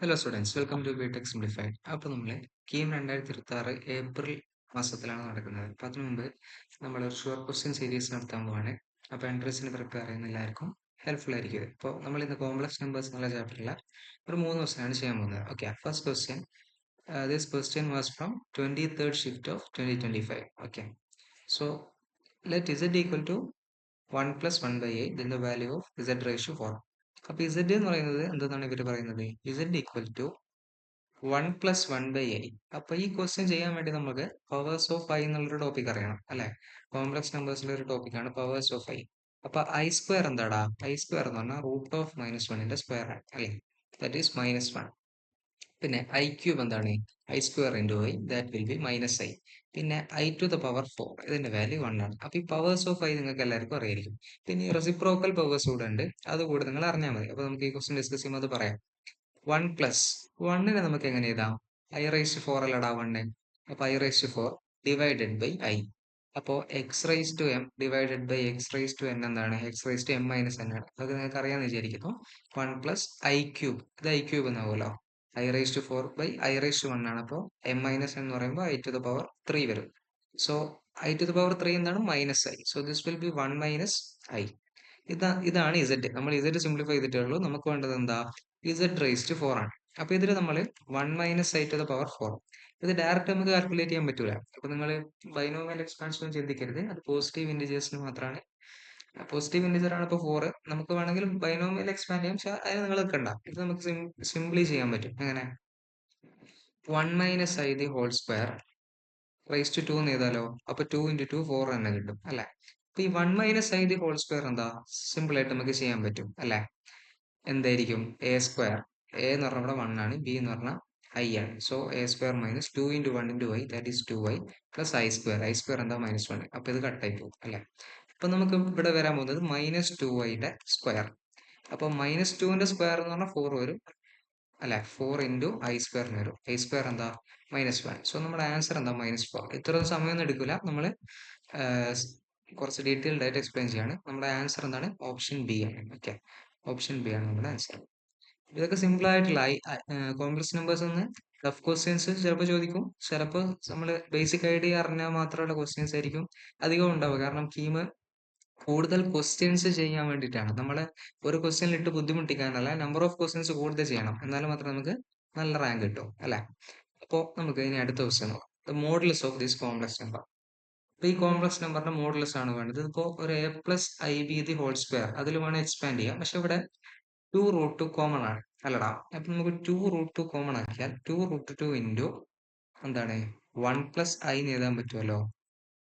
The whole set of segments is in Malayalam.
Hello students, welcome to B Tech simplified. അപ്പോൾ നമ്മൾ കീം 2026 ഏപ്രിൽ മാസത്തിലാണ് നടക്കുന്നത്. അപ്പോൾ അതിനു മുമ്പ് നമ്മൾ ഒരു ഷുവർ ക്വസ്റ്റ്യൻ സീരീസ് നടത്താൻ പോവാണ്. അപ്പോൾ എൻട്രൻസിന് പ്രിപ്പയർ ചെയ്യുന്ന എല്ലാവർക്കും ഹെൽപ്ഫുൾ ആയിരിക്കും. ഇപ്പോൾ നമ്മൾ ഇന്ന് കോംപ്ലക്സ് നമ്പേഴ്സ് എന്നുള്ള ചാപ്റ്ററിൽ ഒരു 3 ക്വസ്റ്റ്യനാണ് ചെയ്യാൻ പോകുന്നത്. Okay, first question. This question was from 23rd shift of 2025. Okay, so let z equal to 1 plus 1 by 8, then the value of z raised to 4. അപ്പോൾ z എന്ന് പറയുന്നത് എന്താണ് ഇവർ പറയുന്നത്? z equal to 1 plus 1 by i. അപ്പൊ ഈ ക്വസ്റ്റ്യൻ ചെയ്യാൻ വേണ്ടി നമുക്ക് പവേഴ്സ് ഓഫ് ഐ എന്നുള്ളൊരു ടോപ്പിക് അറിയണം അല്ലെ? കോംപ്ലക്സ് നമ്പേഴ്സിലെ ഒരു ടോപ്പിക്കാണ് പവേഴ്സ് ഓഫ് ഐ. അപ്പൊ ഐ സ്ക്വയർ എന്താടാ? ഐ സ്ക്വയർ എന്ന് പറഞ്ഞാൽ റൂട്ട് ഓഫ് -1ന്റെ സ്ക്വയർ ആണ് അല്ലെ? That is -1. പിന്നെ ഐ ക്യൂബ് എന്താണ്? I square into I, that will B -i. പിന്നെ ഐ ടു ദ പവർ 4, ഇതിന്റെ വാല്യൂ 1 ആണ്. അപ്പൊ ഈ പവേഴ്സ് ഓഫ് ഐ നിങ്ങൾക്ക് എല്ലാവർക്കും അറിയായിരിക്കും. പിന്നെ ഈ റെസിപ്രോക്കൽ പവേഴ്സ് കൂടെ ഉണ്ട്, അതുകൂടെ നിങ്ങൾ അറിഞ്ഞാൽ മതി. അപ്പൊ നമുക്ക് ഈ ക്വസ്റ്റ്യൻ ഡിസ്കസ് ചെയ്യുമ്പോൾ അത് പറയാം. 1 പ്ലസ് 1നെ നമുക്ക് എങ്ങനെ എഴുതാം? ഐ റൈസ് ടു 4 അല്ലടാ 1. അപ്പൊ I raise to 4 divided by I. അപ്പോ X raise to M divided by X raise to N എന്താണ്? X raise to M minus N ആണ്. അതൊക്കെ നിങ്ങൾക്ക് അറിയാമെന്ന് വിചാരിക്കുന്നു. 1 പ്ലസ് ഐ ക്യൂബ്, ഇത് ഐ ക്യൂബ് എന്നാവുമല്ലോ. I raise to 4 by I raise to 1 ആണ്. അപ്പോൾ എം മൈനസ് എന്ന് പറയുമ്പോൾ ഐ ടു ദ പവർ 3 വരും. So i to the power 3 എന്താണ്? -i. So this will be 1 minus i. ഇതാണ് ഇസഡ്. നമ്മൾ ഇസഡ് സിംപ്ലിഫൈ ചെയ്തിട്ടേ ഉള്ളൂ. നമുക്ക് വേണ്ടത് എന്താ? ഇസഡ് റൈസ് ടു 4 ആണ്. അപ്പൊ ഇതിൽ നമ്മൾ 1 minus i to the power 4. ഇത് ഡയറക്റ്റ് നമുക്ക് കാൽക്കുലേറ്റ് ചെയ്യാൻ പറ്റൂല. അപ്പൊ നിങ്ങൾ ബൈനോമിയൽ എക്സ്പാൻഷൻ ചിന്തിക്കരുത്. അത് പോസിറ്റീവ് ഇന്റിജേഴ്സിന് മാത്രമാണ്. പോസിറ്റീവ് ഇന്റിജർ ആണ് ഇപ്പോൾ 4. നമുക്ക് വേണമെങ്കിൽ ബൈനോമിയൽ എക്സ്പാൻഡ് ചെയ്യാം, പക്ഷെ അതിന് നിങ്ങൾ വെക്കണ്ട. ഇത് നമുക്ക് സിംപ്ലി ചെയ്യാൻ പറ്റും. എങ്ങനെ? 1 minus i the whole square raise to 2 എന്ന് ചെയ്താലോ? അപ്പൊ 2 ഇൻറ്റു 2 4 തന്നെ കിട്ടും അല്ലെ? അപ്പൊ ഈ 1 minus i the whole square എന്താ? സിമ്പിൾ ആയിട്ട് നമുക്ക് ചെയ്യാൻ പറ്റും അല്ലെ? എന്തായിരിക്കും? A square. എ എന്ന് പറഞ്ഞാൽ ഇവിടെ 1 ആണ്, ബി എന്ന് പറഞ്ഞാൽ ഐ ആണ്. So A square minus 2 into 1 into I, that is 2i plus I square. I square എന്താ? -1. അപ്പൊ ഇത് കട്ടായി പോകും അല്ലെ? അപ്പൊ നമുക്ക് ഇവിടെ വരാൻ പോകുന്നത് -2iയുടെ സ്ക്വയർ. അപ്പൊ -2ന്റെ സ്ക്വയർ എന്ന് പറഞ്ഞാൽ 4 വരും അല്ലെ? 4 ഇൻറ്റു ഐ സ്ക്വയറിന് വരും. ഐ സ്ക്വയർ എന്താ? -1. സോ നമ്മുടെ ആൻസർ എന്താ? -4. ഇത്ര സമയമൊന്നും എടുക്കില്ല. നമ്മൾ കുറച്ച് ഡീറ്റെയിൽഡ് ആയിട്ട് എക്സ്പ്ലെയിൻ ചെയ്യാണ്. നമ്മുടെ ആൻസർ എന്താണ്? ഓപ്ഷൻ ബി ആണ്. ഓക്കെ, ഓപ്ഷൻ ബി ആണ് നമ്മുടെ ആൻസർ. ഇതൊക്കെ സിമ്പിൾ ആയിട്ടുള്ള കോംപ്ലക്സ് നമ്പേഴ്സ് ഒന്ന് ടഫ് ക്വസ്റ്റ്യൻസ് ചിലപ്പോൾ ചോദിക്കും. ചിലപ്പോൾ നമ്മൾ ബേസിക് ഐഡിയ അറിഞ്ഞാൽ മാത്രമുള്ള ക്വസ്റ്റ്യൻസ് ആയിരിക്കും അധികം ഉണ്ടാവുക. കാരണം കീം കൂടുതൽ ക്വസ്റ്റ്യൻസ് ചെയ്യാൻ വേണ്ടിയിട്ടാണ്. നമ്മളെ ഒരു ക്വസ്റ്റ്യനിൽ ഇട്ട് ബുദ്ധിമുട്ടിക്കാനല്ല, നമ്പർ ഓഫ് ക്വസ്റ്റ്യൻസ് കൂടുതൽ ചെയ്യണം. എന്നാലും മാത്രമേ നമുക്ക് നല്ല റാങ്ക് കിട്ടും അല്ലെ? അപ്പോൾ നമുക്ക് ഇനി അടുത്ത ക്വസ്റ്റ്യൻ നോക്കാം. The modulus of this complex number. അപ്പൊ ഈ കോംപ്ലക്സ് നമ്പറിന്റെ മോഡുലസ് ആണ് വേണ്ടത്. ഇതിപ്പോ ഒരു a plus I b the whole square, അതിൽ വേണം എക്സ്പാൻഡ് ചെയ്യാം. പക്ഷെ ഇവിടെ 2√2 കോമൺ ആണ് അല്ലടാ? അപ്പൊ നമുക്ക് 2√2 കോമൺ ആക്കിയാൽ 2√2 ഇൻറ്റു എന്താണ്? 1 പ്ലസ് ഐ എന്ന് എഴുതാൻ പറ്റുമല്ലോ.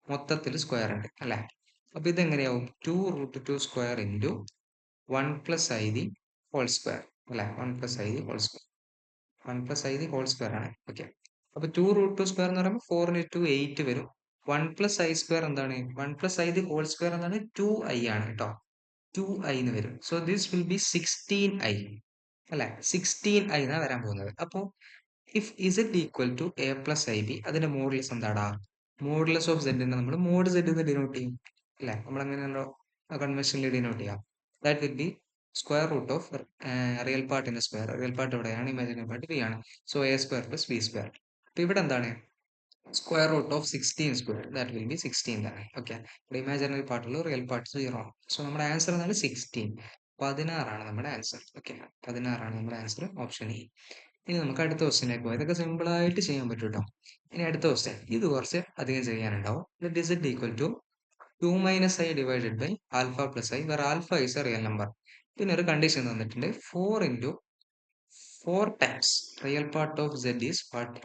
മൊത്തത്തിൽ സ്ക്വയർ ഉണ്ട് അല്ലെ? അപ്പൊ ഇതെങ്ങനെയാവും? 2√2 square into 1 plus i the whole square അല്ലെ? 1 plus i the whole square. 1 plus i the whole square ആണ്. ഓക്കെ, അപ്പൊ 2√2 സ്ക്വയർ എന്ന് പറയുമ്പോൾ 4 ഇൻറ്റു 8 വരും. 1 പ്ലസ് ഐ സ്ക്വയർ എന്താണ്? 1 plus i the whole square എന്താണ്? 2i ആണ് കേട്ടോ. 2i എന്ന് വരും. So this will B 16i അല്ലെ? 16i എന്നാണ് വരാൻ പോകുന്നത്. അപ്പോൾ if z equal to a plus I b, അതിന്റെ മോഡുലസ് എന്താടാ? മോഡുലസ് ഓഫ് സെഡിനെ നമ്മൾ മോഡ് സെഡ് എന്ന് ഡിനോട്ട് ചെയ്യും അല്ലെ? നമ്മൾ അങ്ങനെയാണല്ലോ കൺവെൻഷനിൽ ഡിനോട്ട് ചെയ്യാം. That will be square root of real പാർട്ടിന്റെ സ്ക്വയർ. റിയൽ പാർട്ട് എവിടെയാണ്? ഇമാജിനറി പാർട്ട് ബി ആണ്. So A square plus B square. അപ്പൊ ഇവിടെ എന്താണ്? Square root of 16 square, that will be 16 തന്നെ. ഓക്കെ, ഇവിടെ ഇമാജിനറി പാർട്ടുള്ളൂ, റിയൽ പാർട്ട് 0 ആണ്. സോ നമ്മുടെ ആൻസർ എന്താണ്? 16. 16 ആണ് നമ്മുടെ ആൻസർ. ഓക്കെ, 16 ആണ് നമ്മുടെ ആൻസർ, ഓപ്ഷൻ ഇ. ഇനി നമുക്ക് അടുത്ത ക്വസ്റ്റിലേക്ക് പോകാം. ഇതൊക്കെ സിമ്പിൾ ആയിട്ട് ചെയ്യാൻ പറ്റും കേട്ടോ. ഇനി അടുത്ത ക്വസ്റ്റ്യൻ, ഇത് കുറച്ച് അധികം ചെയ്യാനുണ്ടാവും. Is equal to 2 minus I divided by alpha plus I, where alpha is a real number. പിന്നെ ഒരു കണ്ടീഷൻ തന്നിട്ടുണ്ട്. 4 into 4 times real part of Z is what?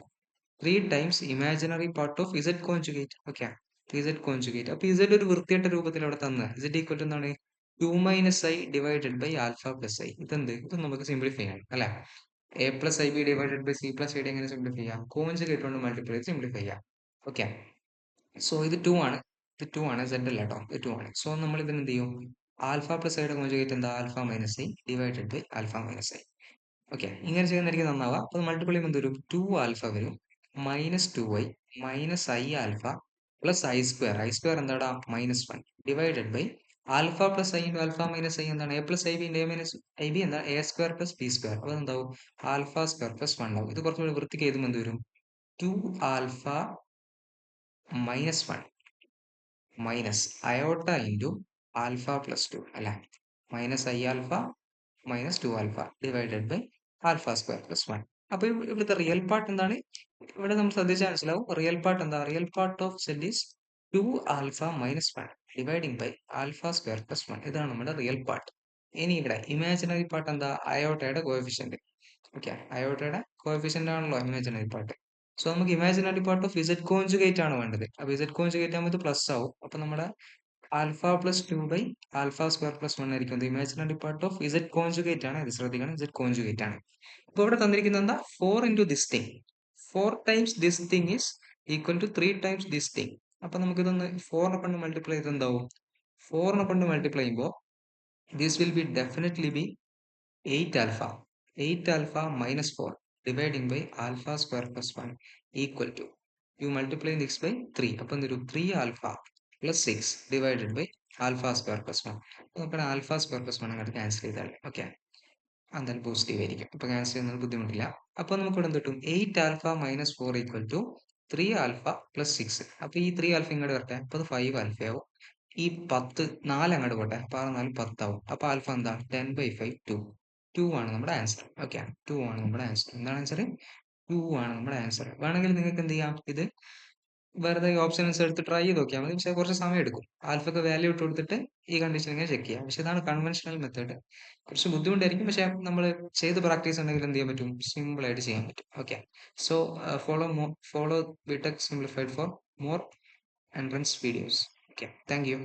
3 times imaginary part of Z conjugate. Okay, Z conjugate. അപ്പൊ ഇസഡ് ഒരു വൃത്തിയായിട്ട രൂപത്തിൽ അവിടെ തന്ന ഇസഡ് ഈക്വൽ ടു എന്താണ്? 2 minus I divided by alpha plus i. ഇതെന്ത്? ഇത് നമുക്ക് സിംപ്ലിഫൈ ചെയ്യാം അല്ലെ? A plus I b divided by c plus i d എങ്ങനെ സിംപ്ലിഫൈ ചെയ്യാം? കോൺജുഗേറ്റ് കൊണ്ട് മൾട്ടിപ്ലൈ ചെയ്ത് സിംപ്ലിഫൈ ചെയ്യാം. ഓക്കെ, സോ ഇത് 2 ആണ്. ഇത് 2 ആണ്, സെഡ് അല്ല കേട്ടോ, ഇത് 2 ആണ്. സോ നമ്മൾ ഇതിന് എന്ത് ചെയ്യും? ആൽഫ പ്ലസ് ഐയുടെ കോൺജുഗേറ്റ് എന്താ? Alpha minus I divided by alpha minus i. Okay, ഇങ്ങനെ ചെയ്യുന്നതായിരിക്കും നന്നാവുക. അപ്പൊ മൾട്ടിപ്പിൾ ചെയ്യുമ്പോൾ എന്ത് വരും? 2 ആൽഫ വരും -2i minus I alpha plus I square. I square എന്താടാ? -1 divided by alpha plus I into alpha minus I എന്താണ്? A plus I B into A minus I B എന്താണ്? A square plus B square. അപ്പോൾ എന്താവും? ആൽഫ സ്ക്വയർ പ്ലസ് 1 ആവും. ഇത് കുറച്ചുകൂടി വൃത്തിക്ക് എഴുതുമ്പോൾ എന്ത് വരും? 2 alpha minus 1 minus iota into alpha plus 2 അല്ലെ? Minus I alpha minus 2 alpha divided by alpha square plus 1. അപ്പോൾ ഇവിടുത്തെ റിയൽ പാർട്ട് എന്താണ്? ഇവിടെ നമ്മൾ ശ്രദ്ധിച്ചാൽ മനസ്സിലാവും. റിയൽ പാർട്ട് എന്താ? Real part of set is 2 alpha minus 1 dividing by alpha square plus 1. ഇതാണ് നമ്മുടെ റിയൽ പാർട്ട്. ഇനി ഇവിടെ ഇമാജിനറി പാർട്ട് എന്താ? അയോട്ടയുടെ കോഎഫിഷ്യന്റ്. ഓക്കെ, അയോട്ടയുടെ കോഎഫിഷ്യന്റ് ആണല്ലോ ഇമാജിനറി പാർട്ട്. സോ നമുക്ക് imaginary part of Z conjugate ആണ് വേണ്ടത്. അപ്പോൾ ഇസഡ് കോൺജുഗേറ്റ് ആകുമ്പോൾ ഇത് പ്ലസ് ആവും. അപ്പോൾ നമ്മുടെ alpha plus 2 by alpha square plus 1 ആയിരിക്കും. ഇത് imaginary part of Z conjugate ആണ്. ഇത് ശ്രദ്ധിക്കണം, ഇസഡ് കോൺജുഗേറ്റ് ആണ്. അപ്പോൾ ഇവിടെ തന്നിരിക്കുന്നത് എന്താ? 4 into this thing. 4 times this thing is equal to 3 times this thing. അപ്പൊ നമുക്കിതൊന്ന് 4നെ കൊണ്ട് മൾട്ടിപ്ലൈ ചെയ്ത് എന്താവും? 4നെ കൊണ്ട് മൾട്ടിപ്ലൈ ചെയ്യുമ്പോൾ this will be definitely be 8 alpha. 8 alpha minus 4 dividing by alpha square plus 1 equal to you multiply this by 3. അപ്പൊ എന്തൊരു 3 alpha plus 6 divided by alpha square plus 1. നമുക്ക് ആൽഫ സ്ക്വയർ പ്ലസ് 1 അങ്ങോട്ട് ക്യാൻസൽ ചെയ്താൽ ഓക്കെ, എന്തായാലും പോസിറ്റീവ് ആയിരിക്കും. അപ്പൊ ക്യാൻസൽ ചെയ്യുന്നത് ബുദ്ധിമുട്ടില്ല. അപ്പൊ നമുക്ക് ഇവിടെ എന്ത് കിട്ടും? 8 alpha minus 4 equal to 3 alpha plus 6. അപ്പൊ ഈ 3 ആൽഫ ഇങ്ങോട്ട് വരട്ടെ. അപ്പൊ അത് 5 ആൽഫ ആവും. ഈ 10 4 അങ്ങോട്ട് പോട്ടെ. അപ്പൊ 6 4 10 ആവും. അപ്പൊ ആൽഫ എന്താ? 10/5 2. 2 ആണ് നമ്മുടെ ആൻസർ. ഓക്കെ, 2 ആണ് നമ്മുടെ ആൻസർ. എന്താണ് ആൻസർ? 2 ആണ് നമ്മുടെ ആൻസർ. വേണമെങ്കിൽ നിങ്ങൾക്ക് എന്ത് ചെയ്യാം? ഇത് വെറുതെ ഓപ്ഷൻസ് എടുത്ത് ട്രൈ ചെയ്ത് നോക്കിയാൽ മതി. പക്ഷെ കുറച്ച് സമയം എടുക്കും. ആൽഫക്ക് വാല്യൂ ഇട്ട് കൊടുത്തിട്ട് ഈ കണ്ടീഷൻ ഇങ്ങനെ ചെക്ക് ചെയ്യാം. പക്ഷെ ഇതാണ് കൺവെൻഷണൽ മെത്തേഡ്. കുറച്ച് ബുദ്ധിമുട്ടായിരിക്കും. പക്ഷെ നമ്മൾ ചെയ്ത് പ്രാക്ടീസ് ഉണ്ടെങ്കിൽ എന്ത് ചെയ്യാൻ പറ്റും? സിമ്പിൾ ആയിട്ട് ചെയ്യാൻ പറ്റും. Okay, so follow B Tech simplified for more entrance videos. Okay, thank U.